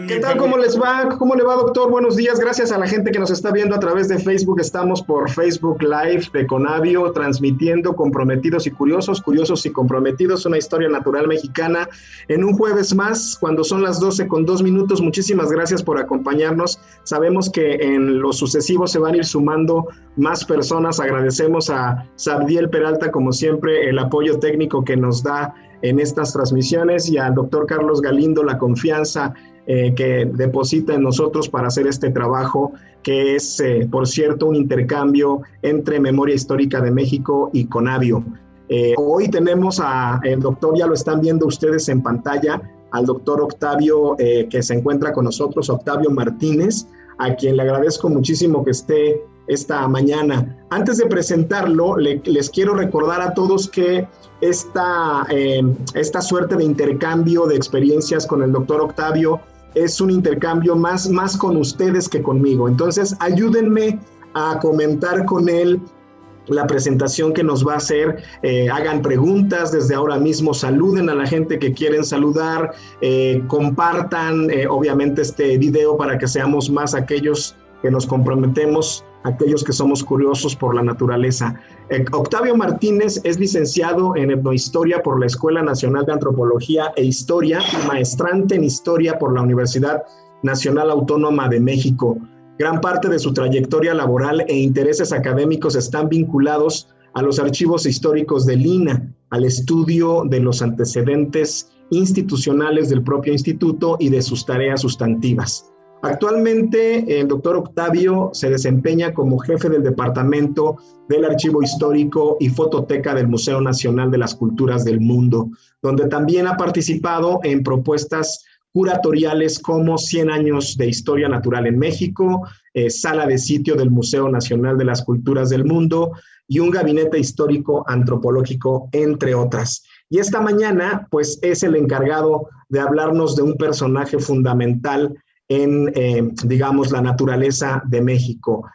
bien, ¿Qué mi tal? Pedro. ¿Cómo les va? ¿Cómo le va, doctor? Buenos días. Gracias a la gente que nos está viendo a través de Facebook. Estamos por Facebook Live de Conavio, transmitiendo Comprometidos y Curiosos, Curiosos y Comprometidos, una historia natural mexicana, en un jueves más, cuando son las 12:02. Muchísimas gracias por acompañarnos. Sabemos que en lo sucesivo se van a ir sumando más personas. Agradecemos a Sabdiel Peralta, como siempre, el apoyo técnico que nos da en estas transmisiones, y al doctor Carlos Galindo la confianza que deposita en nosotros para hacer este trabajo, que es, por cierto, un intercambio entre Memoria Histórica de México y Conavio. Hoy tenemos el doctor, ya lo están viendo ustedes en pantalla, al doctor Octavio, que se encuentra con nosotros, Octavio Martínez, a quien le agradezco muchísimo que esté esta mañana. Antes de presentarlo, les quiero recordar a todos que esta suerte de intercambio de experiencias con el doctor Octavio es un intercambio más con ustedes que conmigo. Entonces, ayúdenme a comentar con él la presentación que nos va a hacer, hagan preguntas desde ahora mismo, saluden a la gente que quieren saludar, compartan obviamente este video para que seamos más aquellos que nos comprometemos, aquellos que somos curiosos por la naturaleza. Octavio Martínez es licenciado en etnohistoria por la Escuela Nacional de Antropología e Historia y maestrante en historia por la Universidad Nacional Autónoma de México. Gran parte de su trayectoria laboral e intereses académicos están vinculados a los archivos históricos del INAH, al estudio de los antecedentes institucionales del propio instituto y de sus tareas sustantivas. Actualmente, el doctor Octavio se desempeña como jefe del Departamento del Archivo Histórico y Fototeca del Museo Nacional de las Culturas del Mundo, donde también ha participado en propuestas curatoriales como 100 años de historia natural en México, sala de sitio del Museo Nacional de las Culturas del Mundo y un gabinete histórico antropológico, entre otras. Y esta mañana, pues, es el encargado de hablarnos de un personaje fundamental en, digamos, la naturaleza de México.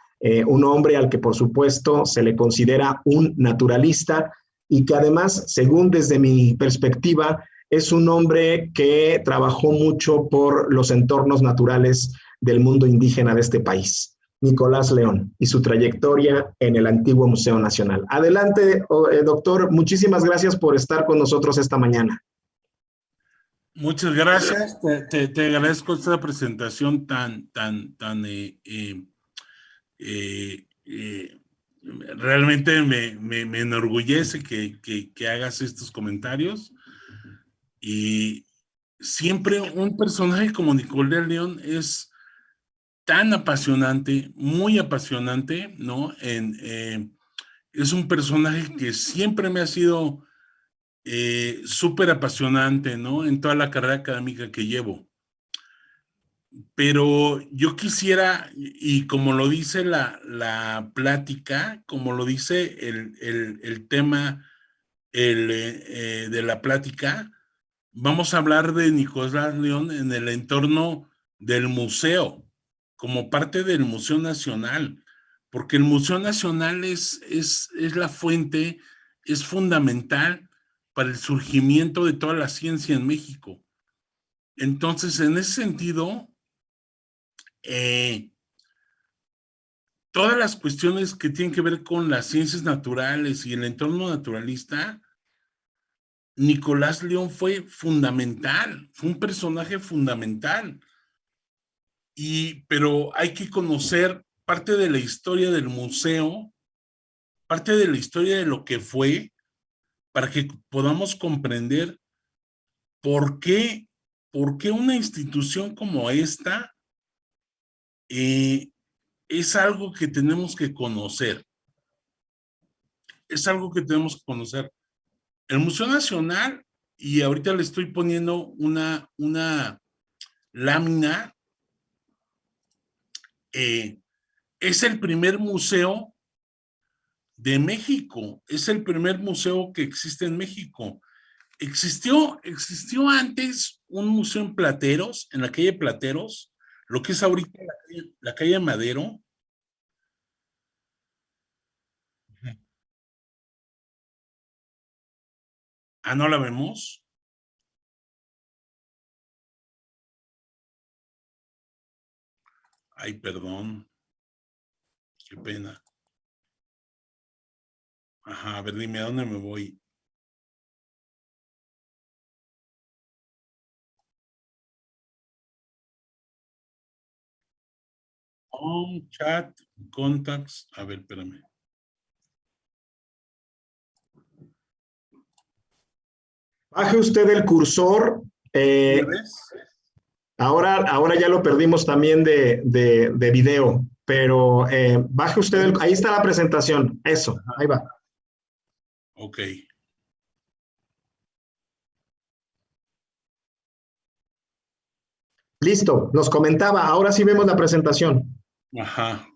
Un hombre al que, por supuesto, se le considera un naturalista y que además, según desde mi perspectiva, es un hombre que trabajó mucho por los entornos naturales del mundo indígena de este país, Nicolás León, y su trayectoria en el antiguo Museo Nacional. Adelante, doctor, muchísimas gracias por estar con nosotros esta mañana. Muchas gracias. Te agradezco esta presentación tan eh, eh, realmente me enorgullece que hagas estos comentarios. Y siempre un personaje como Nicolás León es tan apasionante, muy apasionante, ¿no? Es un personaje que siempre me ha sido súper apasionante, ¿no? En toda la carrera académica que llevo. Pero yo quisiera, y como lo dice la plática, como lo dice el tema de la plática, vamos a hablar de Nicolás León en el entorno del museo, como parte del Museo Nacional, porque el Museo Nacional es la fuente, es fundamental para el surgimiento de toda la ciencia en México. Entonces, en ese sentido, eh, todas las cuestiones que tienen que ver con las ciencias naturales y el entorno naturalista, Nicolás León fue fundamental, fue un personaje fundamental. Pero hay que conocer parte de la historia del museo, parte de la historia de lo que fue, para que podamos comprender por qué, por qué una institución como esta eh, es algo que tenemos que conocer. Es algo que tenemos que conocer. El Museo Nacional, y ahorita le estoy poniendo una lámina, es el primer museo de México, es el primer museo que existe en México. Existió antes un museo en Plateros, en la calle Plateros, lo que es ahorita la calle Madero. Ah, no la vemos. Ay, perdón. Qué pena. Ajá, a ver, dime, ¿a dónde me voy? Home, chat, contacts. A ver, espérame. Baje usted el cursor. ¿Me ves? Ahora ya lo perdimos también de video, pero baje usted, ahí está la presentación. Eso, ahí va. Ok. Listo, nos comentaba, ahora sí vemos la presentación. Ajá.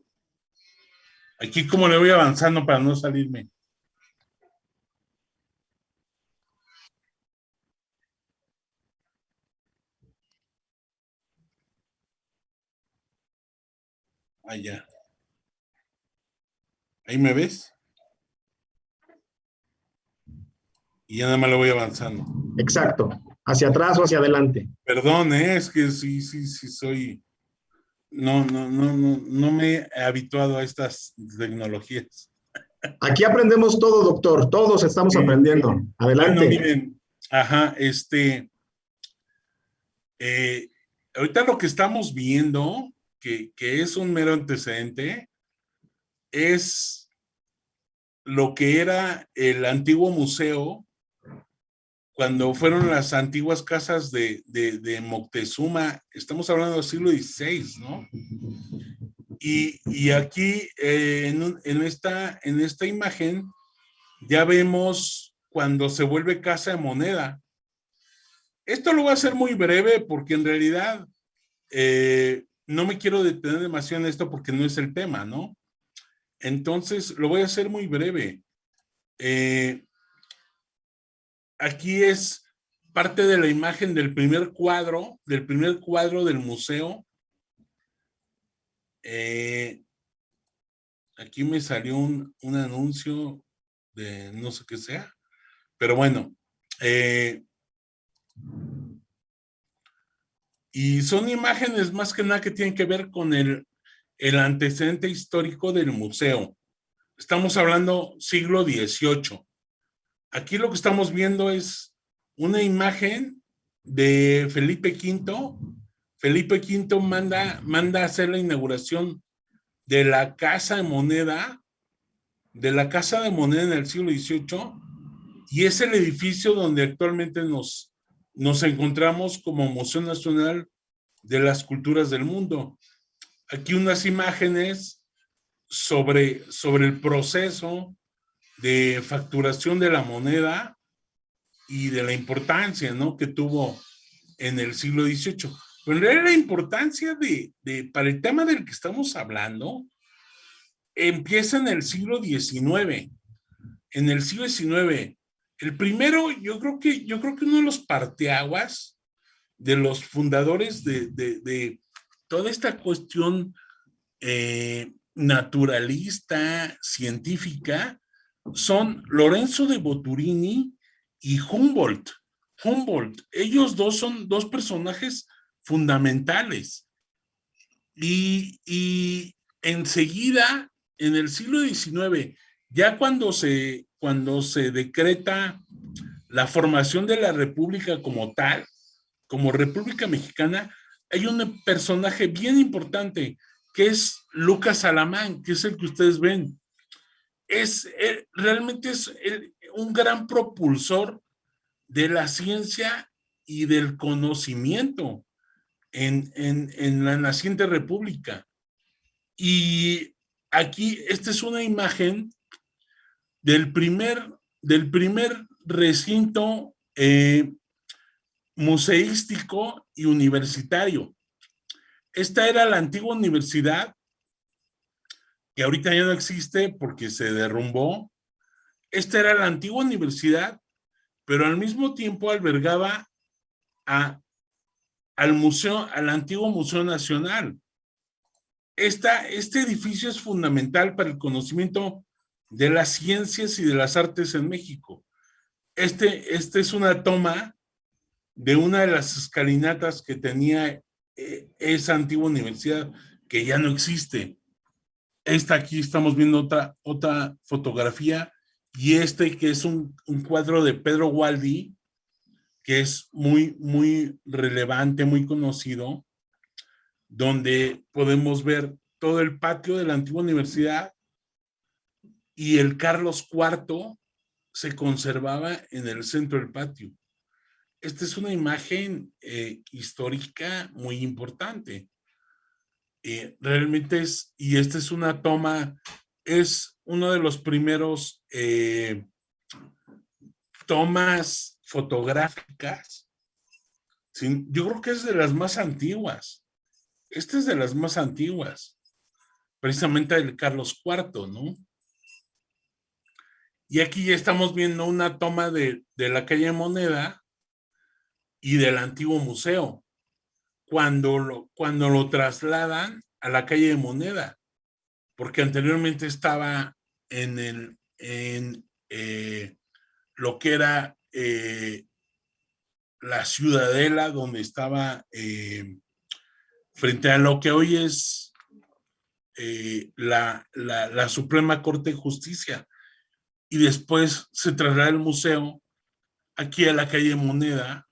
Aquí como le voy avanzando para no salirme. Allá. ¿Ahí me ves? Y ya nada más le voy avanzando. Exacto, hacia atrás o hacia adelante. Perdón, es que sí soy. No me he habituado a estas tecnologías. Aquí aprendemos todo, doctor, todos estamos Sí. aprendiendo. Bueno, Adelante. miren, ajá, eh, ahorita lo que estamos viendo, que es un mero antecedente, es lo que era el antiguo museo cuando fueron las antiguas casas de Moctezuma. Estamos hablando del siglo XVI, ¿no? Y aquí en esta imagen ya vemos cuando se vuelve casa de moneda. Esto lo voy a hacer muy breve porque en realidad no me quiero detener demasiado en esto porque no es el tema, ¿no? Entonces lo voy a hacer muy breve. Aquí es parte de la imagen del primer cuadro del museo. Aquí me salió un anuncio de no sé qué sea, pero bueno, y son imágenes más que nada que tienen que ver con el antecedente histórico del museo. Estamos hablando siglo XVIII. Aquí lo que estamos viendo es una imagen de Felipe V. Felipe V manda a hacer la inauguración de la Casa de Moneda, en el siglo XVIII, y es el edificio donde actualmente nos encontramos como Museo Nacional de las Culturas del Mundo. Aquí unas imágenes sobre el proceso de facturación de la moneda y de la importancia, ¿no?, que tuvo en el siglo XVIII. Pero en realidad la importancia para el tema del que estamos hablando empieza en el siglo XIX. En el siglo XIX, el primero, yo creo que uno de los parteaguas de los fundadores de toda esta cuestión naturalista, científica, son Lorenzo de Boturini y Humboldt. Ellos dos son dos personajes fundamentales. Y enseguida, en el siglo XIX, ya cuando se decreta la formación de la República como tal, como República Mexicana, hay un personaje bien importante que es Lucas Alamán, que es el que ustedes ven. Realmente es un gran propulsor de la ciencia y del conocimiento en la naciente república. Y aquí, esta es una imagen del primer recinto museístico y universitario. Esta era la antigua universidad, que ahorita ya no existe porque se derrumbó. Esta era la antigua universidad, pero al mismo tiempo albergaba a, al antiguo Museo Nacional. Este edificio es fundamental para el conocimiento de las ciencias y de las artes en México. Este es una toma de una de las escalinatas que tenía esa antigua universidad, que ya no existe. Esta aquí estamos viendo otra fotografía, y que es un cuadro de Pedro Gualdi, que es muy relevante, muy conocido, donde podemos ver todo el patio de la antigua universidad, y el Carlos IV se conservaba en el centro del patio. Esta es una imagen histórica muy importante. Realmente y esta es una toma, es uno de los primeros tomas fotográficas. Yo creo que es de las más antiguas. Esta es de las más antiguas, precisamente del Carlos IV, ¿no? Y aquí ya estamos viendo una toma de la calle Moneda y del antiguo museo, cuando lo trasladan a la calle de Moneda, porque anteriormente estaba en lo que era la Ciudadela, donde estaba frente a lo que hoy es la Suprema Corte de Justicia, y después se traslada el museo aquí a la calle Moneda,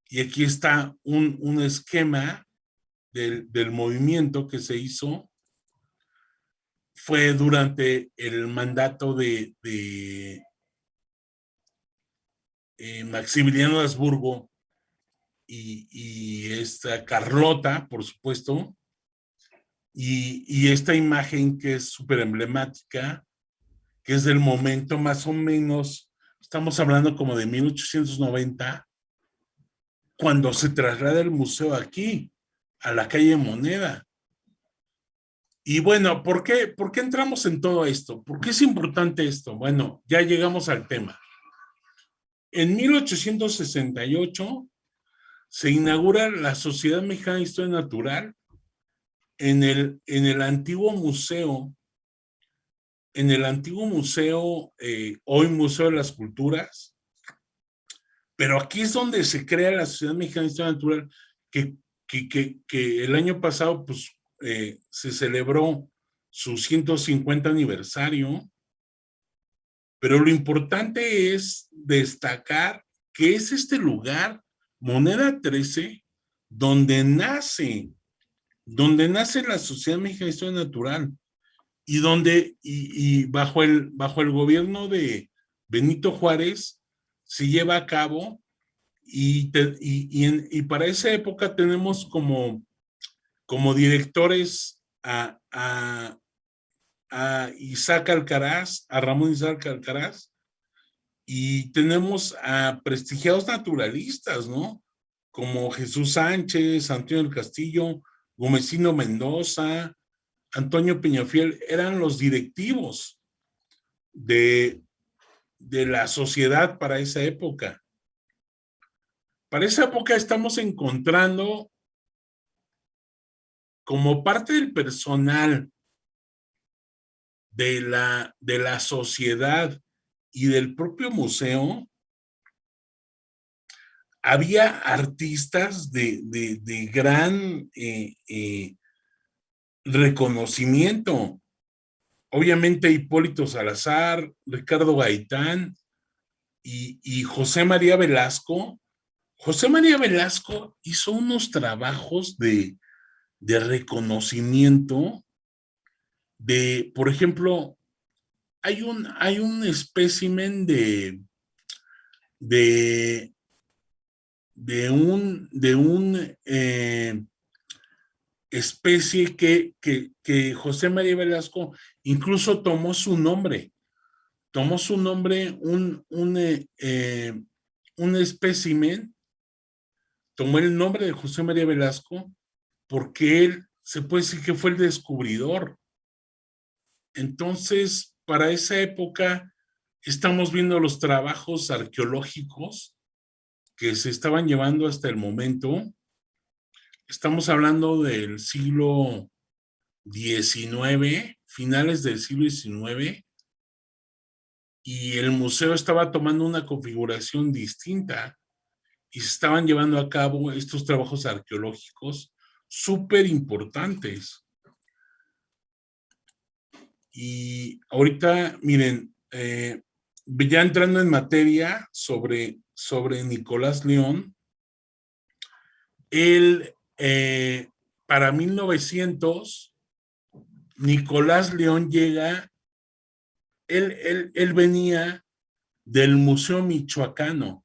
y aquí está un esquema del movimiento que se hizo. Fue durante el mandato de Maximiliano de Habsburgo y esta Carlota, por supuesto, y esta imagen que es súper emblemática, que es del momento más o menos, estamos hablando como de 1890, cuando se traslada el museo aquí, a la calle Moneda. Y bueno, ¿por qué entramos en todo esto? ¿Por qué es importante esto? Bueno, ya llegamos al tema. En 1868 se inaugura la Sociedad Mexicana de Historia Natural en el antiguo museo, hoy Museo de las Culturas, pero aquí es donde se crea la Sociedad Mexicana de Historia Natural, que el año pasado pues, se celebró su 150 aniversario, pero lo importante es destacar que es este lugar, Moneda 13, donde nace la Sociedad Mexicana de Historia Natural, y bajo el gobierno de Benito Juárez se lleva a cabo, y para esa época tenemos como directores a Isaac Alcaraz, a Ramón Isaac Alcaraz, y tenemos a prestigiados naturalistas, ¿no? Como Jesús Sánchez, Antonio del Castillo, Gomesino Mendoza, Antonio Peñafiel, eran los directivos de la sociedad para esa época. Para esa época estamos encontrando como parte del personal de la sociedad y del propio museo, había artistas de gran reconocimiento. Obviamente Hipólito Salazar, Ricardo Gaitán y José María Velasco. José María Velasco hizo unos trabajos de reconocimiento por ejemplo, hay un espécimen de un especie que José María Velasco incluso tomó su nombre, un espécimen, tomó el nombre de José María Velasco, porque él se puede decir que fue el descubridor. Entonces, para esa época, estamos viendo los trabajos arqueológicos que se estaban llevando hasta el momento. Estamos hablando del siglo XIX, finales del siglo XIX, y el museo estaba tomando una configuración distinta, y se estaban llevando a cabo estos trabajos arqueológicos súper importantes. Y ahorita, miren, ya entrando en materia sobre Nicolás León, él, para 1900, Nicolás León llega, él venía del Museo Michoacano,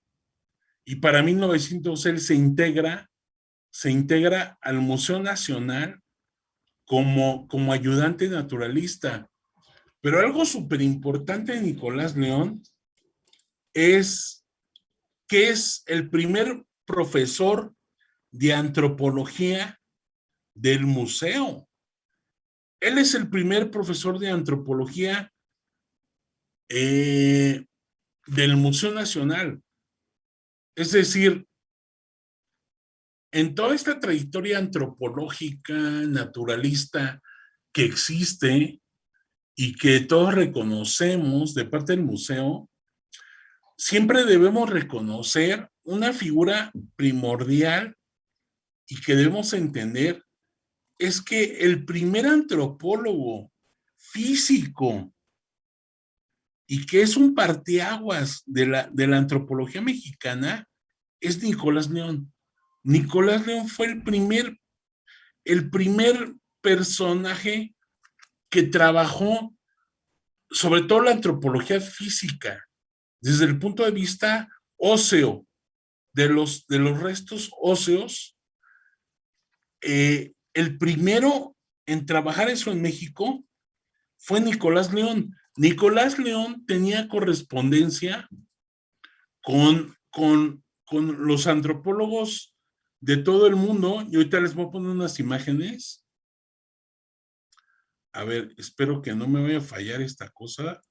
y para 1900 él se integra al Museo Nacional como ayudante naturalista. Pero algo súper importante de Nicolás León es que es el primer profesor de antropología del museo. Él es el primer profesor de antropología del Museo Nacional. Es decir, en toda esta trayectoria antropológica, naturalista que existe y que todos reconocemos de parte del museo, siempre debemos reconocer una figura primordial y que debemos entender es que el primer antropólogo físico y que es un parteaguas de la antropología mexicana es Nicolás León. Nicolás León fue el primer personaje que trabajó sobre todo la antropología física desde el punto de vista óseo, de los restos óseos. El primero en trabajar eso en México fue Nicolás León. Nicolás León tenía correspondencia con los antropólogos de todo el mundo, y ahorita les voy a poner unas imágenes. A ver, espero que no me vaya a fallar esta cosa.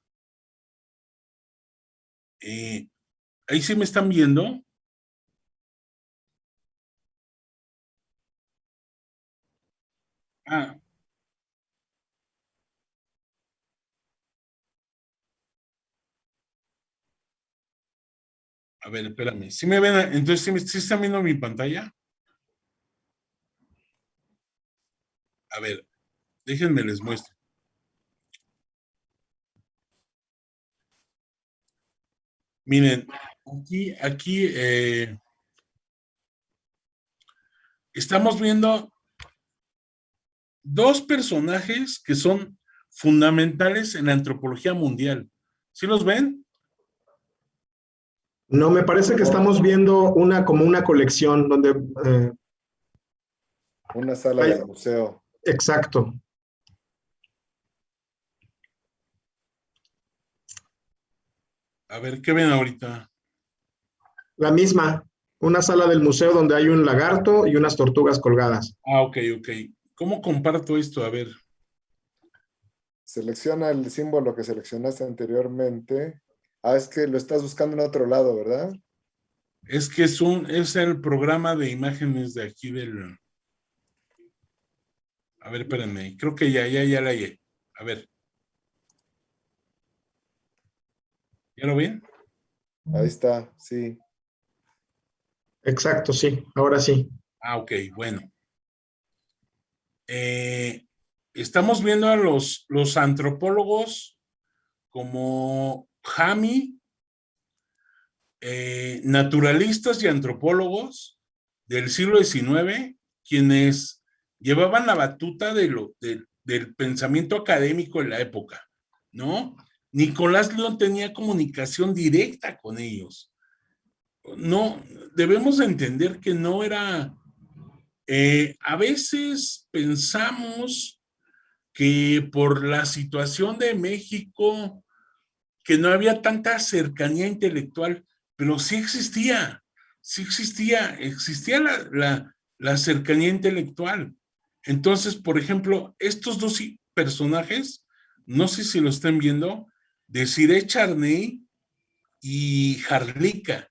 Ahí sí me están viendo. Ah, a ver, espérame. ¿Sí me ven? Entonces, ¿sí están viendo mi pantalla? A ver, déjenme les muestro. Miren, aquí estamos viendo dos personajes que son fundamentales en la antropología mundial. ¿Sí los ven? No, me parece que estamos viendo como una colección donde Una sala hay, del museo. exacto. A ver, ¿qué ven ahorita? La misma, una sala del museo donde hay un lagarto y unas tortugas colgadas. Ah, ok. ¿Cómo comparto esto? A ver. Selecciona el símbolo que seleccionaste anteriormente. Ah, es que lo estás buscando en otro lado, ¿verdad? Es que es el programa de imágenes de aquí del... A ver, espérenme. Creo que ya la hallé. A ver. ¿Ya lo ven? Ahí está, sí. Exacto, sí, ahora sí. Ah, ok, bueno. Estamos viendo a los antropólogos como Jami, naturalistas y antropólogos del siglo XIX, quienes llevaban la batuta del pensamiento académico en la época, ¿no? Nicolás León tenía comunicación directa con ellos. No, debemos entender que no era... a veces pensamos que por la situación de México, que no había tanta cercanía intelectual, pero existía la cercanía intelectual. Entonces, por ejemplo, estos dos personajes, no sé si lo estén viendo, Desiree Charney y Jarlica.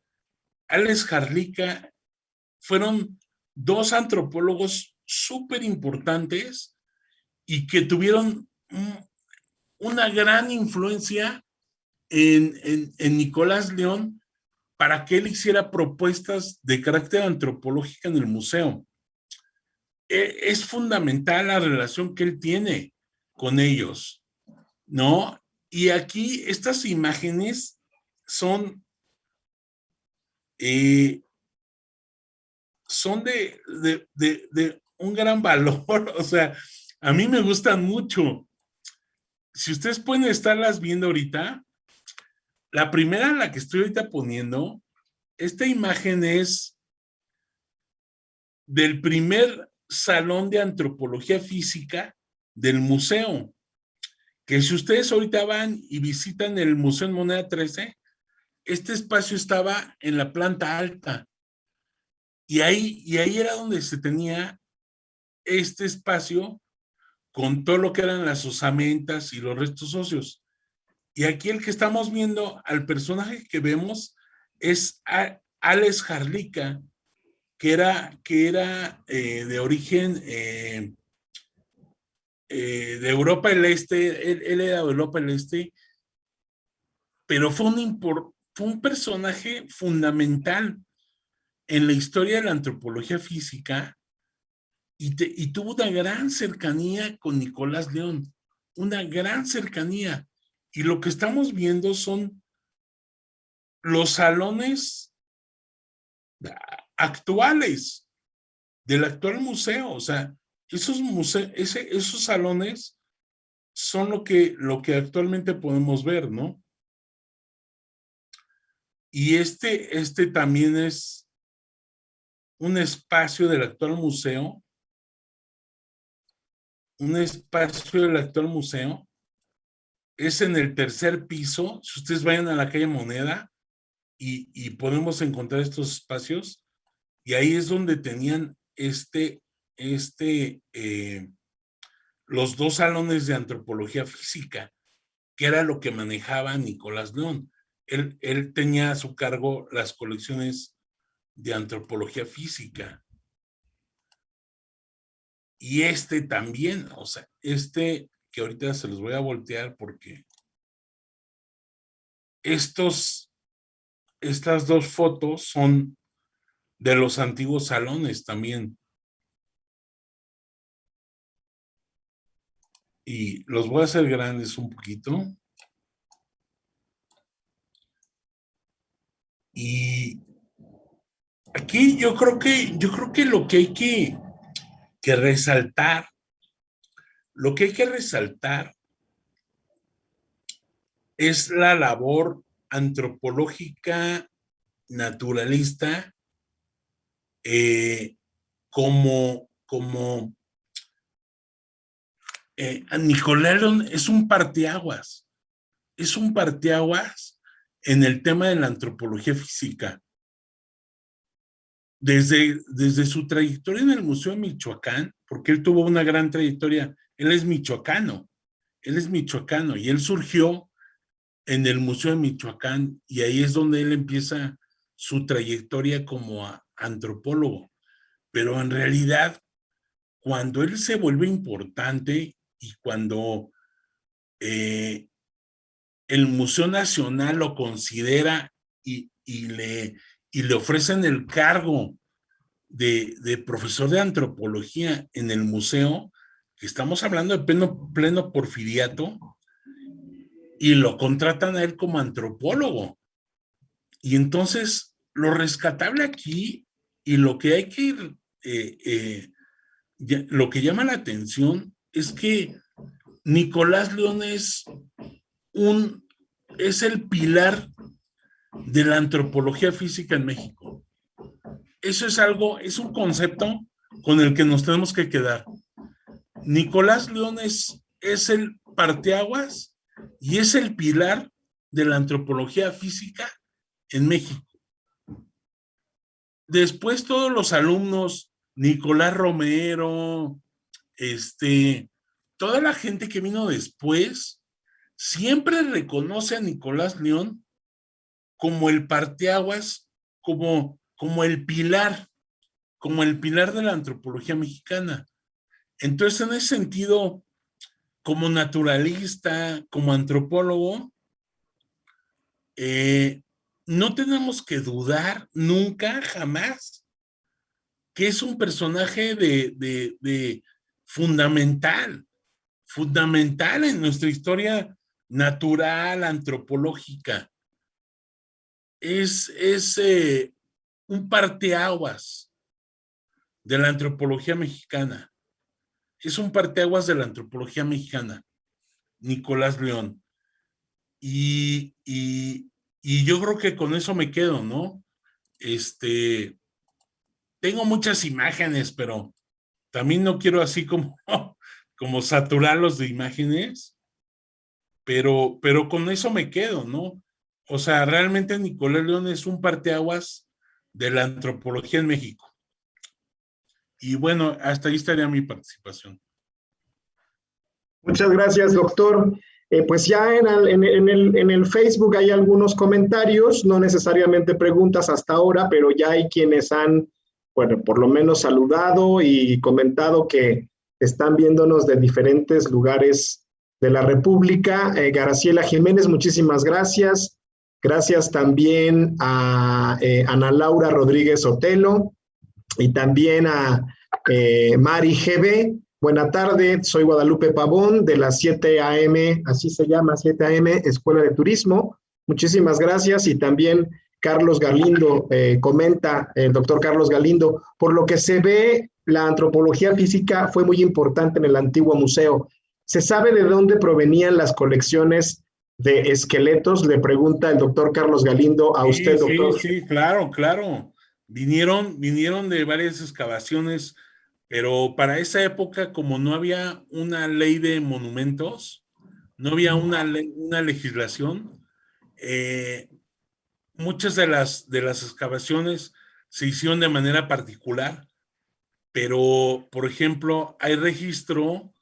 Alex Jarlica fueron dos antropólogos súper importantes y que tuvieron una gran influencia en Nicolás León para que él hiciera propuestas de carácter antropológico en el museo. es fundamental la relación que él tiene con ellos, ¿no? Y aquí estas imágenes son, son de un gran valor, o sea, a mí me gustan mucho. Si ustedes pueden estarlas viendo ahorita, la primera, la que estoy ahorita poniendo, esta imagen es del primer salón de antropología física del museo, que si ustedes ahorita van y visitan el Museo en Moneda 13, este espacio estaba en la planta alta, y ahí era donde se tenía este espacio con todo lo que eran las osamentas y los restos óseos. Y aquí el que estamos viendo, al personaje que vemos, es Alex Jarlica, que era de origen de Europa del Este. Él era de Europa del Este, pero fue un personaje fundamental en la historia de la antropología física, y tuvo una gran cercanía con Nicolás León, una gran cercanía. Y lo que estamos viendo son los salones actuales del actual museo. O sea, esos salones son lo que actualmente podemos ver, ¿no? Y este también es un espacio del actual museo, es en el tercer piso. Si ustedes vayan a la calle Moneda y podemos encontrar estos espacios, y ahí es donde tenían los dos salones de antropología física, que era lo que manejaba Nicolás León. Él tenía a su cargo las colecciones de antropología física. Y también, o sea, que ahorita se los voy a voltear porque estas dos fotos son de los antiguos salones también. Y los voy a hacer grandes un poquito. Y aquí yo creo que lo que hay que resaltar, es la labor antropológica naturalista, como Nicolás León es un parteaguas en el tema de la antropología física. Desde su trayectoria en el Museo de Michoacán, porque él tuvo una gran trayectoria, él es michoacano, y él surgió en el Museo de Michoacán, y ahí es donde él empieza su trayectoria como antropólogo. Pero en realidad, cuando él se vuelve importante y cuando el Museo Nacional lo considera y le ofrecen el cargo de profesor de antropología en el museo, que estamos hablando de pleno porfiriato, y lo contratan a él como antropólogo. Y entonces, lo rescatable aquí y lo que hay que, lo que llama la atención es que Nicolás León es el pilar de la antropología física en México. Eso es un concepto con el que nos tenemos que quedar. Nicolás León es el parteaguas y es el pilar de la antropología física en México. Después todos los alumnos, Nicolás Romero, toda la gente que vino después, siempre reconoce a Nicolás León como el parteaguas, como el pilar de la antropología mexicana. Entonces, en ese sentido, como naturalista, como antropólogo, no tenemos que dudar nunca, jamás, que es un personaje de fundamental en nuestra historia natural, antropológica. Es un parteaguas de la antropología mexicana. Es un parteaguas de la antropología mexicana, Nicolás León. Y yo creo que con eso me quedo, ¿no? Tengo muchas imágenes, pero también no quiero así como, como saturarlos de imágenes, pero con eso me quedo, ¿no? O sea, realmente Nicolás León es un parteaguas de la antropología en México. Y bueno, hasta ahí estaría mi participación. Muchas gracias, doctor. Pues ya en el Facebook hay algunos comentarios, no necesariamente preguntas hasta ahora, pero ya hay quienes han, bueno, por lo menos saludado y comentado que están viéndonos de diferentes lugares de la República. Graciela Jiménez, muchísimas gracias. Gracias también a Ana Laura Rodríguez Otelo y también a Mari GB. Buena tarde, soy Guadalupe Pavón de las 7 a.m., así se llama, 7 a.m., Escuela de Turismo. Muchísimas gracias. Y también Carlos Galindo, comenta el doctor Carlos Galindo, por lo que se ve, la antropología física fue muy importante en el antiguo museo. ¿Se sabe de dónde provenían las colecciones de esqueletos? Le pregunta el doctor Carlos Galindo a usted, doctor. Sí, claro, claro. Vinieron de varias excavaciones, pero para esa época, como no había una ley de monumentos, no había una legislación, muchas de las excavaciones se hicieron de manera particular, pero, por ejemplo, hay registro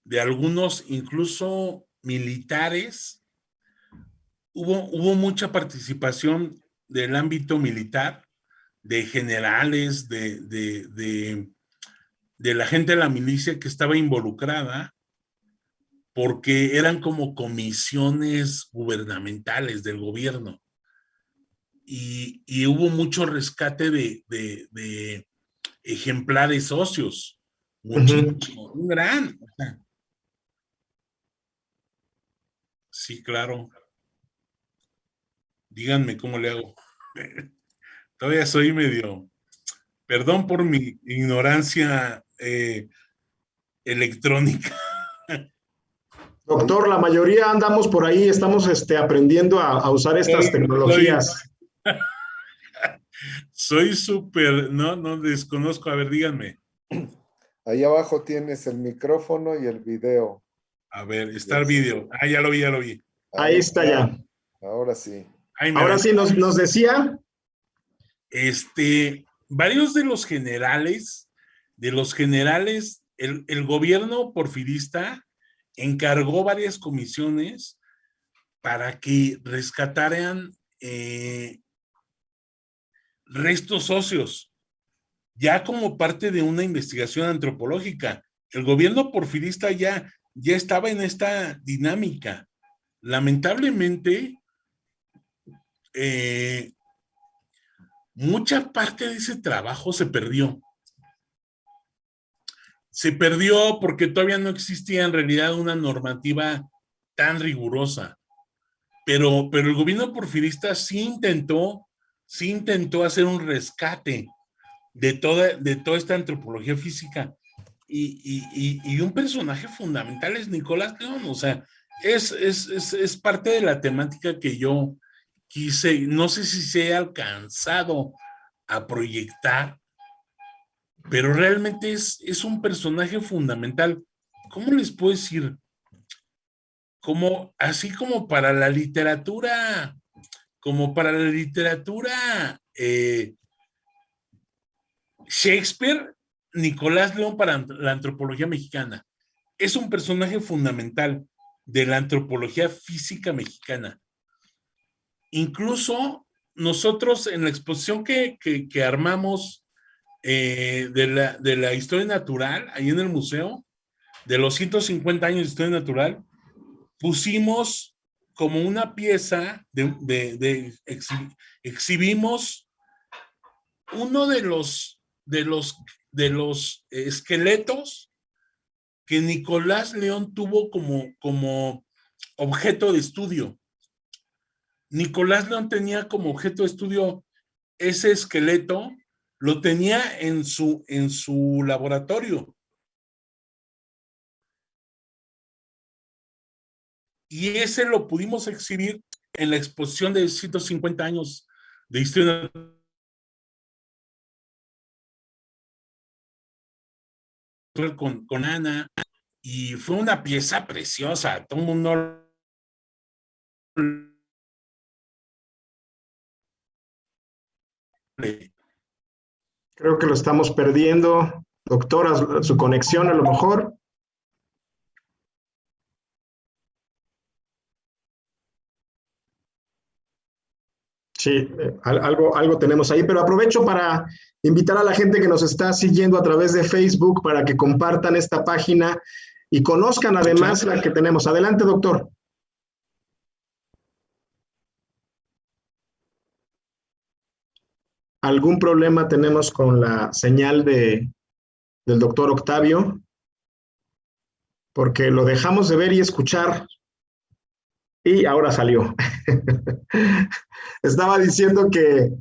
de algunos, incluso militares. Hubo mucha participación del ámbito militar, de generales, de la gente de la milicia que estaba involucrada, porque eran como comisiones gubernamentales del gobierno. Y hubo mucho rescate de ejemplares óseos. Muchísimo, un gran. O sea, sí, claro. Díganme cómo le hago. Todavía soy medio. Perdón por mi ignorancia electrónica. Doctor, la mayoría andamos por ahí, estamos aprendiendo a usar estas tecnologías. Soy súper, no desconozco. A ver, díganme. Ahí abajo tienes el micrófono y el video. A ver, está el video. Ah, ya lo vi. Ahí está ya. Ahora sí. Ahí me Ahora ven. sí nos decía. Varios de los generales, el gobierno porfirista encargó varias comisiones para que rescataran restos óseos, ya como parte de una investigación antropológica. El gobierno porfirista ya estaba en esta dinámica. Lamentablemente, mucha parte de ese trabajo se perdió. Se perdió porque todavía no existía en realidad una normativa tan rigurosa. Pero el gobierno porfirista sí intentó hacer un rescate de toda esta antropología física. Y un personaje fundamental es Nicolás León. O sea, es parte de la temática que yo quise, no sé si se ha alcanzado a proyectar, pero realmente es un personaje fundamental. ¿Cómo les puedo decir? Así como para la literatura Shakespeare, Nicolás León para la antropología mexicana. Es un personaje fundamental de la antropología física mexicana. Incluso nosotros en la exposición que armamos de la historia natural, ahí en el museo, de los 150 años de historia natural, pusimos como una pieza exhibimos uno de los de los esqueletos que Nicolás León tuvo como objeto de estudio. Nicolás León tenía como objeto de estudio ese esqueleto, lo tenía en su laboratorio. Y ese lo pudimos exhibir en la exposición de 150 años de historia con Ana, y fue una pieza preciosa. Todo el mundo Creo que lo estamos perdiendo. Doctora, su conexión a lo mejor. Sí, algo tenemos ahí, pero aprovecho para invitar a la gente que nos está siguiendo a través de Facebook para que compartan esta página y conozcan además la que tenemos. Adelante, doctor. ¿Algún problema tenemos con la señal del doctor Octavio? Porque lo dejamos de ver y escuchar y ahora salió. Estaba diciendo que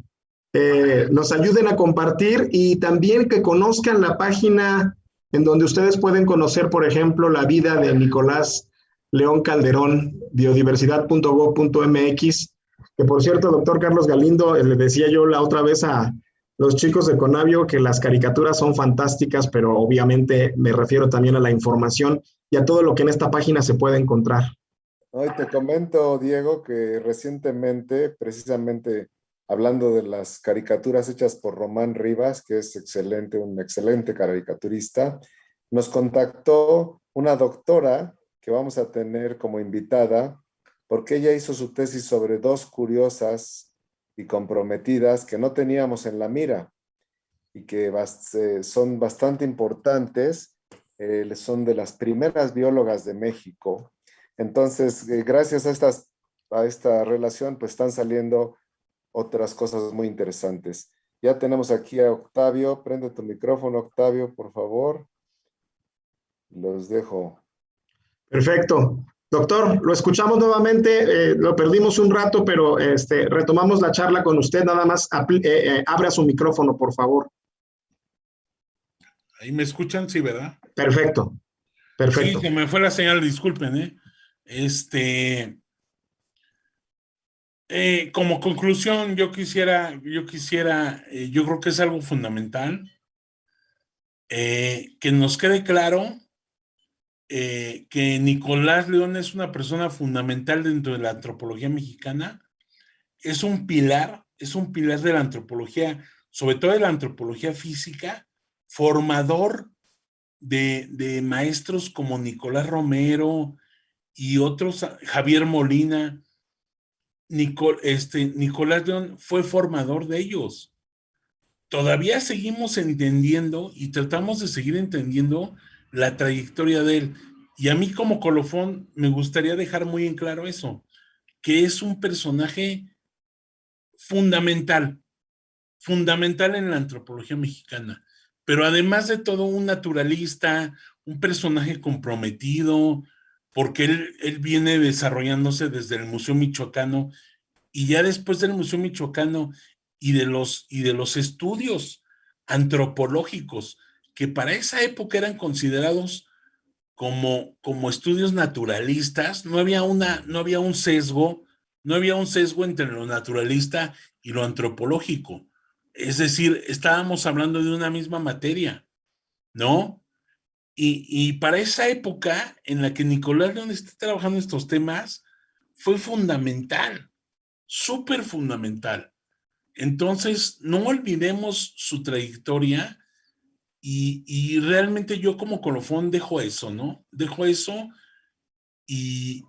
nos ayuden a compartir y también que conozcan la página en donde ustedes pueden conocer, por ejemplo, la vida de Nicolás León Calderón, biodiversidad.gov.mx, que por cierto, doctor Carlos Galindo, le decía yo la otra vez a los chicos de Conavio que las caricaturas son fantásticas, pero obviamente me refiero también a la información y a todo lo que en esta página se puede encontrar. Hoy te comento, Diego, que recientemente, precisamente hablando de las caricaturas hechas por Román Rivas, que es excelente, un excelente caricaturista, nos contactó una doctora que vamos a tener como invitada, porque ella hizo su tesis sobre dos curiosas y comprometidas que no teníamos en la mira y que son bastante importantes, son de las primeras biólogas de México. Entonces, gracias a esta relación, pues están saliendo otras cosas muy interesantes. Ya tenemos aquí a Octavio. Prende tu micrófono, Octavio, por favor. Los dejo. Perfecto. Doctor, lo escuchamos nuevamente, lo perdimos un rato, pero retomamos la charla con usted. Nada más abra su micrófono, por favor. Ahí me escuchan, sí, ¿verdad? Perfecto, perfecto. Sí, se me fue la señal, disculpen, como conclusión, yo creo que es algo fundamental, que nos quede claro que Nicolás León es una persona fundamental dentro de la antropología mexicana, es un pilar de la antropología, sobre todo de la antropología física, formador de maestros como Nicolás Romero y otros, Javier Molina. Nicolás León fue formador de ellos. Todavía seguimos entendiendo y tratamos de seguir entendiendo la trayectoria de él. Y a mí como colofón me gustaría dejar muy en claro eso, que es un personaje fundamental en la antropología mexicana, pero además de todo un naturalista, un personaje comprometido, porque él viene desarrollándose desde el Museo Michoacano y ya después del Museo Michoacano y de los estudios antropológicos que para esa época eran considerados como estudios naturalistas, no había un sesgo, entre lo naturalista y lo antropológico. Es decir, estábamos hablando de una misma materia, ¿no? Y para esa época en la que Nicolás León está trabajando estos temas, fue fundamental, súper fundamental. Entonces, no olvidemos su trayectoria y realmente yo como colofón dejo eso, ¿no? Dejo eso y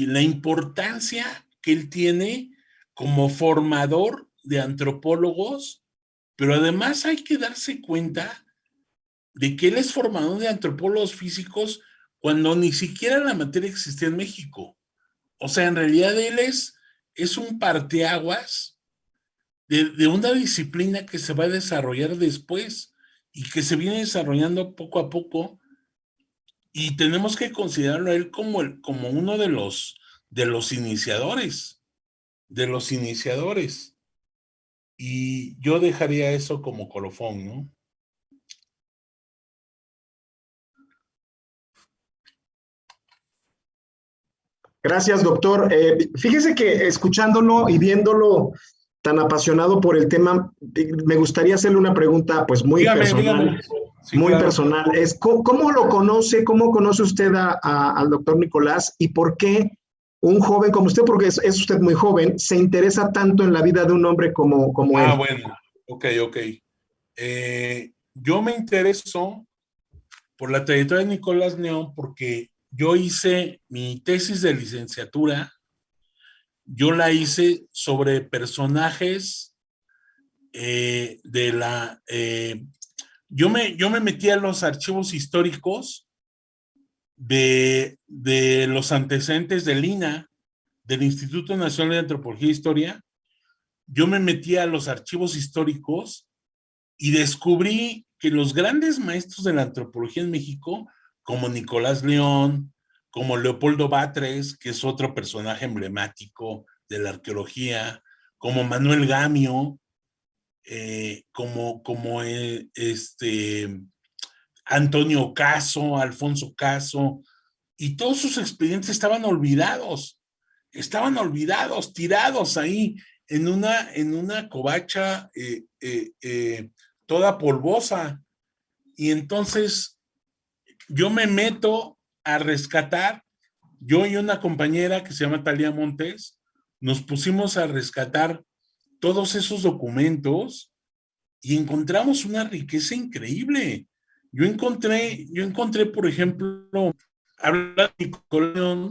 la importancia que él tiene como formador de antropólogos, pero además hay que darse cuenta de que él es formador de antropólogos físicos cuando ni siquiera la materia existía en México. O sea, en realidad él es un parteaguas de una disciplina que se va a desarrollar después, y que se viene desarrollando poco a poco, y tenemos que considerarlo a él como uno de los iniciadores, de los iniciadores. Y yo dejaría eso como colofón, ¿no? Gracias, doctor. Fíjese que escuchándolo y viéndolo tan apasionado por el tema, me gustaría hacerle una pregunta, pues muy Dígame, dígame. personal, Sí, muy claro. personal. ¿Cómo lo conoce, cómo conoce usted al doctor Nicolás y por qué un joven como usted, porque es usted muy joven, se interesa tanto en la vida de un hombre como Ah, él? bueno, ok. Yo me intereso por la trayectoria de Nicolás León porque yo hice mi tesis de licenciatura, yo la hice sobre personajes de la... yo me metí a los archivos históricos de los antecedentes del INAH, del Instituto Nacional de Antropología e Historia. Yo me metí a los archivos históricos y descubrí que los grandes maestros de la antropología en México, como Nicolás León, como Leopoldo Batres, que es otro personaje emblemático de la arqueología, como Manuel Gamio, Antonio Caso, Alfonso Caso, y todos sus expedientes estaban olvidados, tirados ahí en una covacha toda polvosa. Y entonces yo me meto a rescatar, yo y una compañera que se llama Talía Montes, nos pusimos a rescatar todos esos documentos y encontramos una riqueza increíble. Yo encontré, por ejemplo, hablando de Nicolás,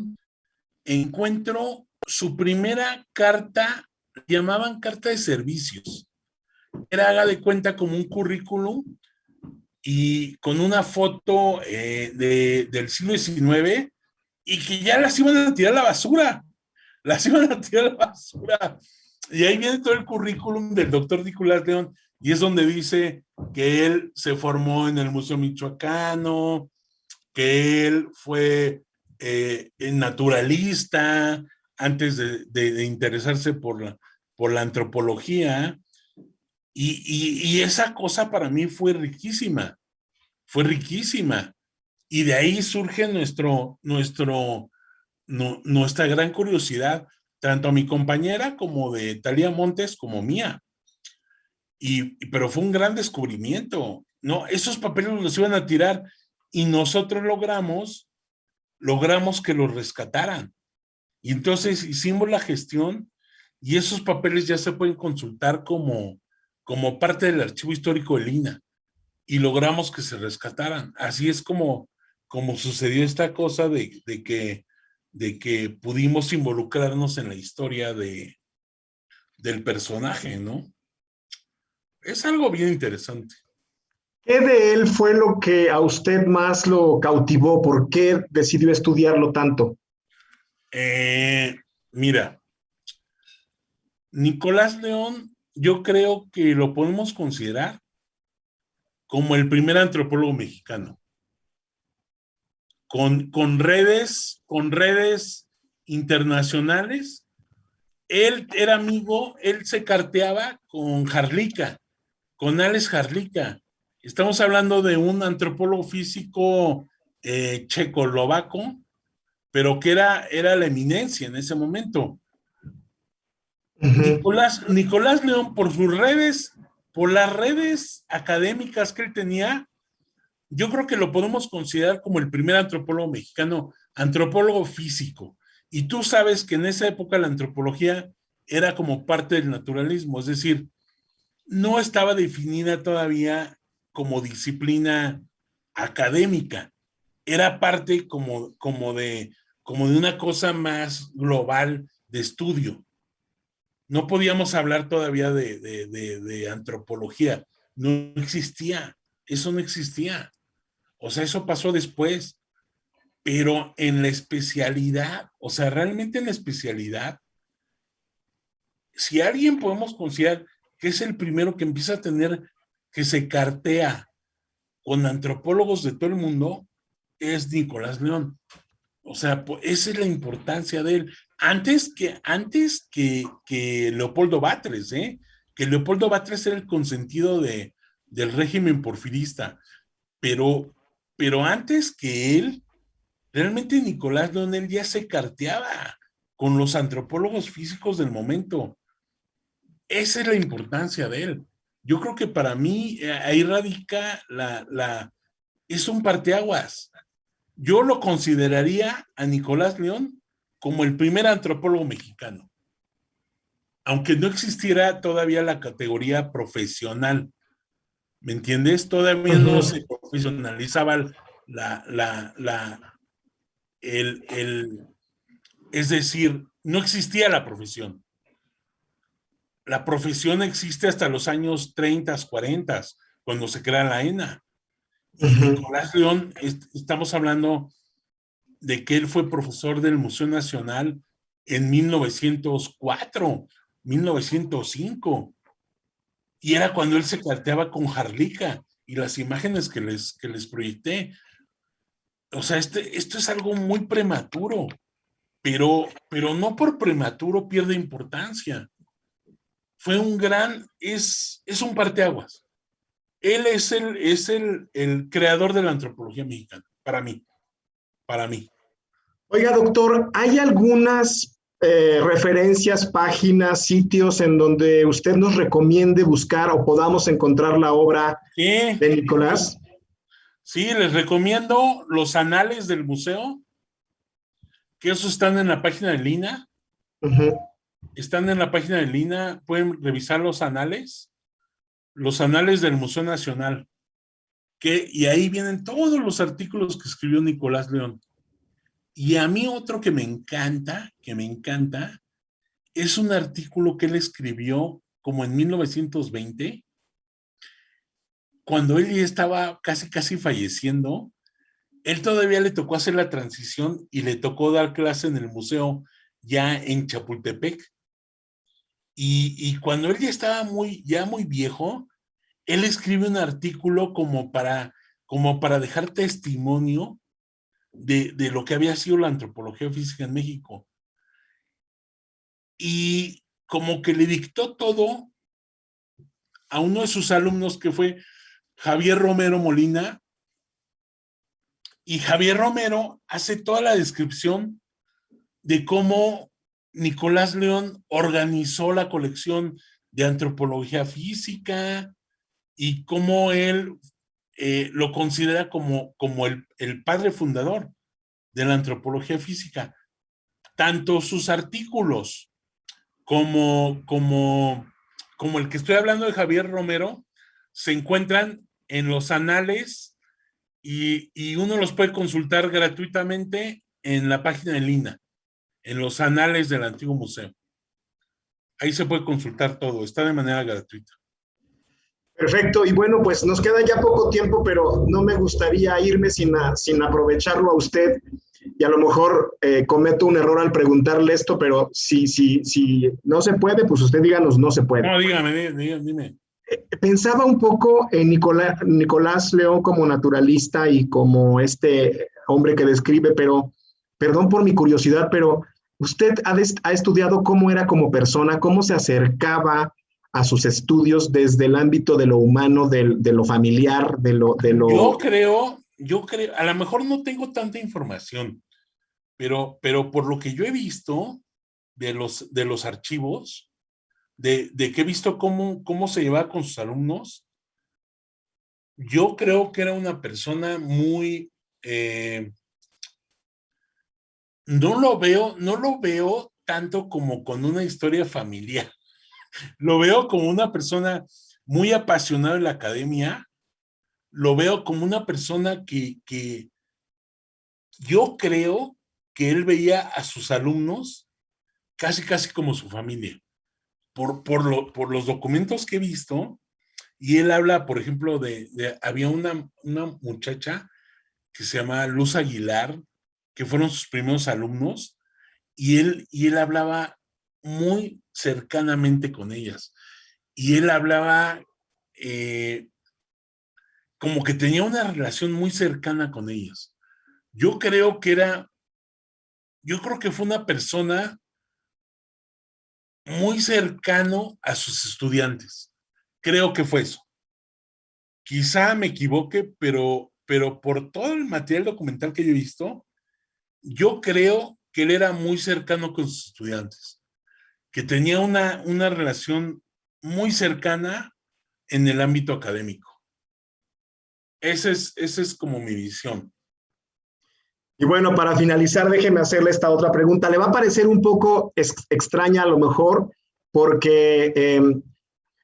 encuentro su primera carta, llamaban carta de servicios. Era, haga de cuenta, como un currículum y con una foto del siglo XIX y que ya las iban a tirar a la basura. Las iban a tirar a la basura. Y ahí viene todo el currículum del doctor Nicolás León y es donde dice que él se formó en el Museo Michoacano, que él fue naturalista antes de interesarse por la antropología. Y esa cosa para mí fue riquísima. Y de ahí surge nuestra gran curiosidad, tanto a mi compañera como de Talía Montes como mía. Pero fue un gran descubrimiento, ¿no? Esos papeles los iban a tirar y nosotros logramos que los rescataran. Y entonces hicimos la gestión y esos papeles ya se pueden consultar como parte del archivo histórico del INAH y logramos que se rescataran. Así es como sucedió esta cosa de que pudimos involucrarnos en la historia del personaje, ¿no? Es algo bien interesante. ¿Qué de él fue lo que a usted más lo cautivó? ¿Por qué decidió estudiarlo tanto? Eh, Mira, Nicolás León, yo creo que lo podemos considerar como el primer antropólogo mexicano, con redes internacionales. Él era amigo, él se carteaba con Jarlica, con Alex Jarlica. Estamos hablando de un antropólogo físico checoslovaco, pero que era la eminencia en ese momento. Ujú. Nicolás León, por las redes académicas que él tenía, yo creo que lo podemos considerar como el primer antropólogo mexicano, antropólogo físico. Y tú sabes que en esa época la antropología era como parte del naturalismo, es decir, no estaba definida todavía como disciplina académica, era parte como de una cosa más global de estudio. No podíamos hablar todavía de antropología, no existía, eso no existía. O sea, eso pasó después, pero en la especialidad, o sea, realmente en la especialidad, si alguien podemos considerar que es el primero que empieza a tener, que se cartea, con antropólogos de todo el mundo es Nicolás León. O sea, esa es la importancia de él. Antes que Leopoldo Batres, ¿eh? Que Leopoldo Batres era el consentido del régimen porfirista. Pero antes que él, realmente Nicolás León él ya se carteaba con los antropólogos físicos del momento. Esa es la importancia de él. Yo creo que para mí ahí radica es un parteaguas. Yo lo consideraría a Nicolás León como el primer antropólogo mexicano, aunque no existiera todavía la categoría profesional, ¿me entiendes? Todavía no se profesionalizaba el, el, es decir, no existía la profesión. La profesión existe hasta los años 30, 40, cuando se crea la ENA. Y Nicolás León, estamos hablando de que él fue profesor del Museo Nacional en 1904, 1905. Y era cuando él se carteaba con Jarlica y las imágenes que les proyecté. O sea, esto es algo muy prematuro, pero no por prematuro pierde importancia. Fue es un parteaguas. Él es el creador de la antropología mexicana, para mí. Oiga, doctor, ¿hay algunas referencias, páginas, sitios en donde usted nos recomiende buscar o podamos encontrar la obra Sí, de Nicolás? sí, les recomiendo los anales del museo, que esos están en la página de Lina. Están en la página de Lina, pueden revisar los anales del Museo Nacional, y ahí vienen todos los artículos que escribió Nicolás León. Y a mí otro que me encanta, es un artículo que él escribió como en 1920, cuando él ya estaba casi falleciendo. Él todavía le tocó hacer la transición y le tocó dar clase en el museo ya en Chapultepec. Y cuando él ya estaba ya muy viejo, él escribe un artículo como para dejar testimonio de lo que había sido la antropología física en México. Y como que le dictó todo a uno de sus alumnos, que fue Javier Romero Molina, y Javier Romero hace toda la descripción de cómo Nicolás León organizó la colección de antropología física y cómo él lo considera como el padre fundador de la antropología física. Tanto sus artículos como el que estoy hablando de Javier Romero se encuentran en los anales y uno los puede consultar gratuitamente en la página de Lina, en los anales del antiguo museo. Ahí se puede consultar todo, está de manera gratuita. Perfecto, y bueno, pues nos queda ya poco tiempo, pero no me gustaría irme sin aprovecharlo a usted, y a lo mejor cometo un error al preguntarle esto, pero si no se puede, pues usted díganos, no se puede. No, dime. Pensaba un poco en Nicolás León como naturalista y como este hombre que describe, pero perdón por mi curiosidad, pero usted ha estudiado cómo era como persona, cómo se acercaba a sus estudios desde el ámbito de lo humano, de lo familiar, de lo... Yo creo, a lo mejor no tengo tanta información, pero por lo que yo he visto de los archivos, de que he visto cómo se llevaba con sus alumnos, yo creo que era una persona muy, no lo veo tanto como con una historia familiar, lo veo como una persona muy apasionada en la academia, lo veo como una persona que yo creo que él veía a sus alumnos casi como su familia. Por los documentos que he visto, y él habla, por ejemplo, había una muchacha que se llama Luz Aguilar, que fueron sus primeros alumnos, y él hablaba muy cercanamente con ellas. Y él hablaba como que tenía una relación muy cercana con ellas. Yo creo que fue una persona muy cercano a sus estudiantes. Creo que fue eso. Quizá me equivoque, pero por todo el material documental que yo he visto, yo creo que él era muy cercano con sus estudiantes, que tenía una relación muy cercana en el ámbito académico. Esa es como mi visión. Y bueno, para finalizar, déjeme hacerle esta otra pregunta. Le va a parecer un poco extraña a lo mejor, porque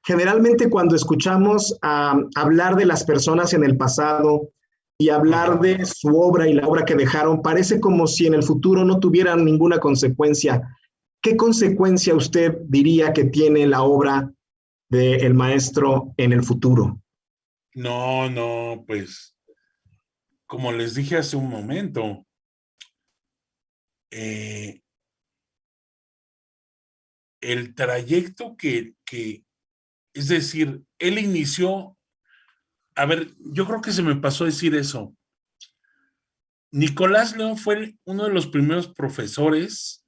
generalmente cuando escuchamos hablar de las personas en el pasado y hablar de su obra y la obra que dejaron, parece como si en el futuro no tuvieran ninguna consecuencia. ¿Qué consecuencia usted diría que tiene la obra del maestro en el futuro? No, pues, como les dije hace un momento, el trayecto es decir, él inició, a ver, yo creo que se me pasó a decir eso. Nicolás León fue uno de los primeros profesores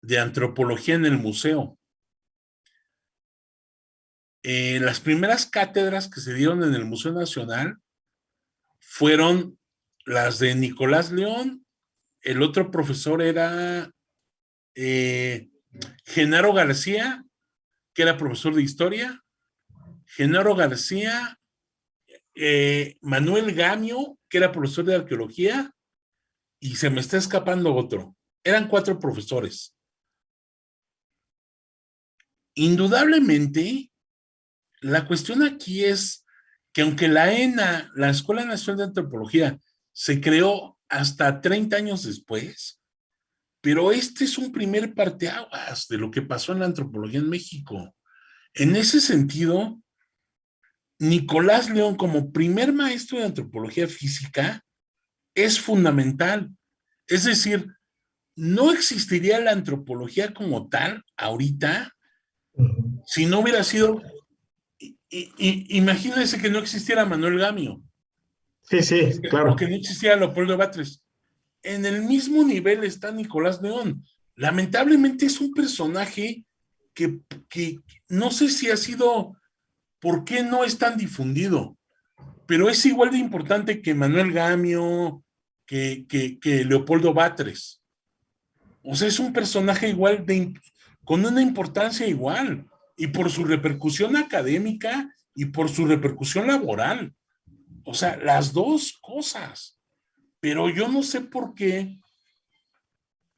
de antropología en el museo. Las primeras cátedras que se dieron en el Museo Nacional fueron las de Nicolás León. El otro profesor era Genaro García, que era profesor de historia. Genaro García, Manuel Gamio, que era profesor de arqueología, y se me está escapando otro. Eran 4 profesores. Indudablemente, la cuestión aquí es que aunque la ENA, la Escuela Nacional de Antropología, se creó hasta 30 años después, pero este es un primer parteaguas de lo que pasó en la antropología en México. En ese sentido, Nicolás León, como primer maestro de antropología física, es fundamental. Es decir, no existiría la antropología como tal ahorita si no hubiera sido. Imagínense que no existiera Manuel Gamio Sí, sí, o claro. que no existiera Leopoldo Batres. En el mismo nivel está Nicolás León. Lamentablemente es un personaje que no sé si ha sido, ¿por qué no es tan difundido? Pero es igual de importante que Manuel Gamio, que Leopoldo Batres. O sea, es un personaje con una importancia igual, y por su repercusión académica y por su repercusión laboral. O sea, las dos cosas. Pero yo no sé por qué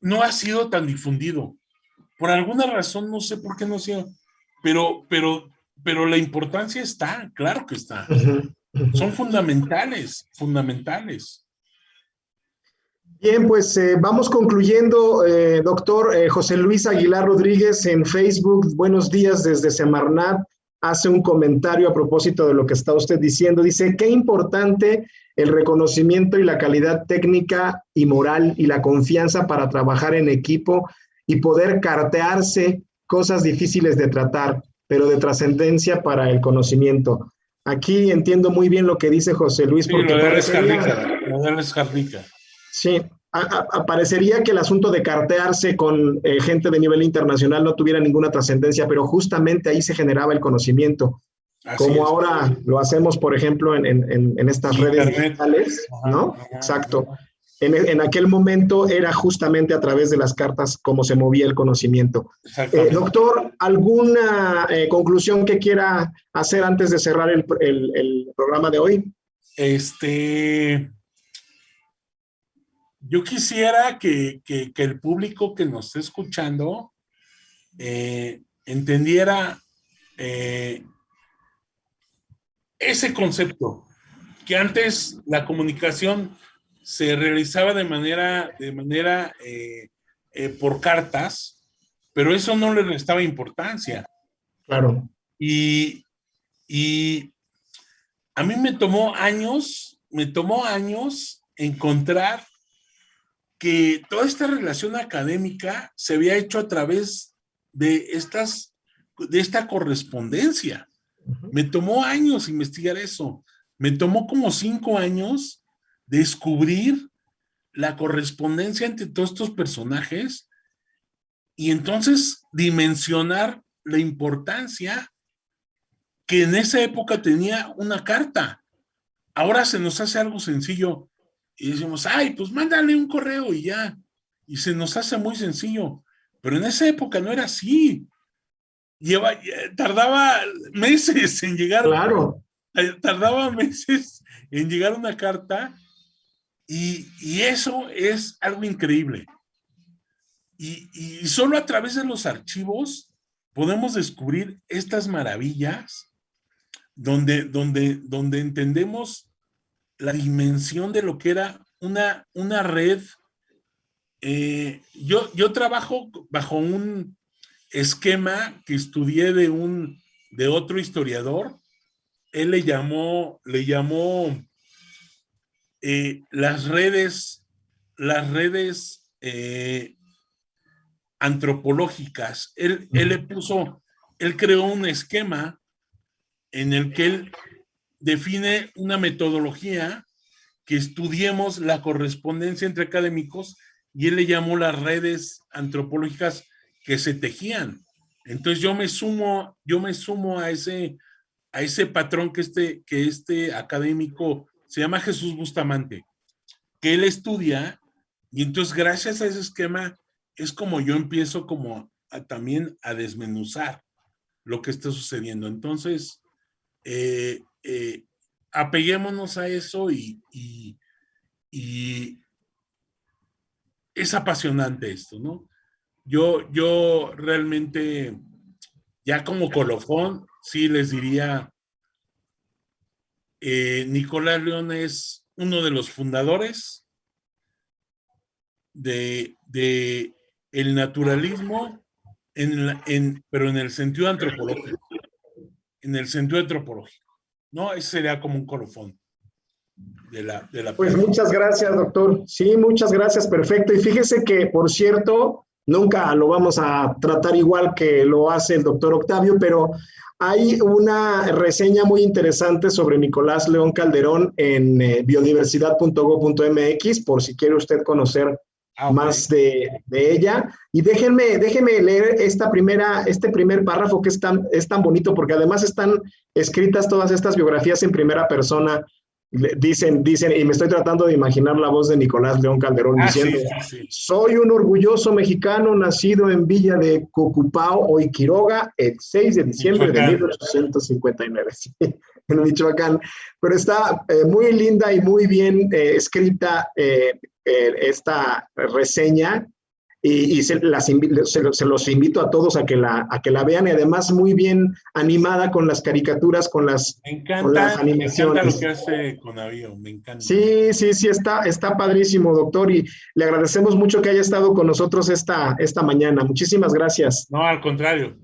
no ha sido tan difundido. Por alguna razón, no sé por qué no ha sido. Pero, pero, pero la importancia está, claro que está. Son fundamentales, fundamentales. Bien, pues vamos concluyendo, doctor José Luis Aguilar Rodríguez en Facebook. Buenos días desde Semarnat. Hace un comentario a propósito de lo que está usted diciendo. Dice, qué importante el reconocimiento y la calidad técnica y moral y la confianza para trabajar en equipo y poder cartearse cosas difíciles de tratar, pero de trascendencia para el conocimiento. Aquí entiendo muy bien lo que dice José Luis, Sí, porque lo de Alex parecería... Jardica, lo de Alex Jardica. Sí, parecería que el asunto de cartearse con gente de nivel internacional no tuviera ninguna trascendencia, pero justamente ahí se generaba el conocimiento, Así como es. ahora lo hacemos, por ejemplo, en estas En redes Internet. digitales, Ajá, ¿no? ajá, Exacto. ajá. En aquel momento era justamente a través de las cartas como se movía el conocimiento. Exactamente. Doctor, ¿alguna conclusión que quiera hacer antes de cerrar el programa de hoy? Yo quisiera que el público que nos esté escuchando entendiera ese concepto, que antes la comunicación se realizaba de manera por cartas, pero eso no le restaba importancia. Claro. Y, y a mí me tomó años encontrar que toda esta relación académica se había hecho a través de esta correspondencia. Me tomó años investigar eso. Me tomó como 5 años descubrir la correspondencia entre todos estos personajes y entonces dimensionar la importancia que en esa época tenía una carta. Ahora se nos hace algo sencillo y decimos, ay, pues mándale un correo y ya. Y se nos hace muy sencillo. Pero en esa época no era así. Tardaba meses en llegar. Claro. Tardaba meses en llegar una carta y eso es algo increíble. Y solo a través de los archivos podemos descubrir estas maravillas donde entendemos la dimensión de lo que era una red. Yo trabajo bajo un esquema que estudié de otro historiador. Él le llamó las redes antropológicas. Él creó un esquema en el que él define una metodología que estudiemos la correspondencia entre académicos y él le llamó las redes antropológicas que se tejían. Entonces yo me sumo a ese patrón que este académico se llama Jesús Bustamante, que él estudia, y entonces gracias a ese esquema es como yo empiezo también a desmenuzar lo que está sucediendo. Entonces, apeguémonos a eso y es apasionante esto, ¿no? Yo realmente, ya como colofón, sí les diría, Nicolás León es uno de los fundadores de el naturalismo, pero en el sentido antropológico. En el sentido antropológico. ¿No? Ese sería como un colofón de la Pues plática. muchas gracias, doctor. Sí, muchas gracias, perfecto. Y fíjese que, por cierto, nunca lo vamos a tratar igual que lo hace el doctor Octavio, pero hay una reseña muy interesante sobre Nicolás León Calderón en biodiversidad.go.mx, por si quiere usted conocer más de ella. Y déjenme leer este primer párrafo que es tan bonito, porque además están escritas todas estas biografías en primera persona. Dicen, y me estoy tratando de imaginar la voz de Nicolás León Calderón diciendo, sí. Soy un orgulloso mexicano nacido en Villa de Cocupao, hoy Quiroga, el 6 de diciembre de 1859, sí, en Michoacán. Pero está muy linda y muy bien escrita esta reseña, y se los invito a todos a que la vean, y además muy bien animada con las caricaturas, con las animaciones. Me encanta lo que hace Conavío, me encanta. Sí, está padrísimo, doctor, y le agradecemos mucho que haya estado con nosotros esta mañana. Muchísimas gracias. No, al contrario.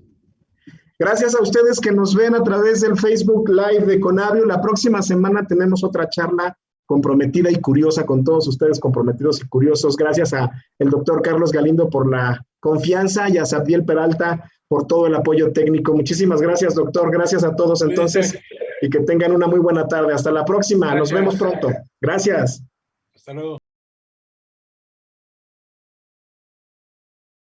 Gracias a ustedes que nos ven a través del Facebook Live de Conavio. La próxima semana tenemos otra charla comprometida y curiosa con todos ustedes, comprometidos y curiosos. Gracias a el doctor Carlos Galindo por la confianza y a Sabdiel Peralta por todo el apoyo técnico. Muchísimas gracias, doctor. Gracias a todos entonces, y que tengan una muy buena tarde. Hasta la próxima. Gracias. Nos vemos pronto. Gracias. Hasta luego.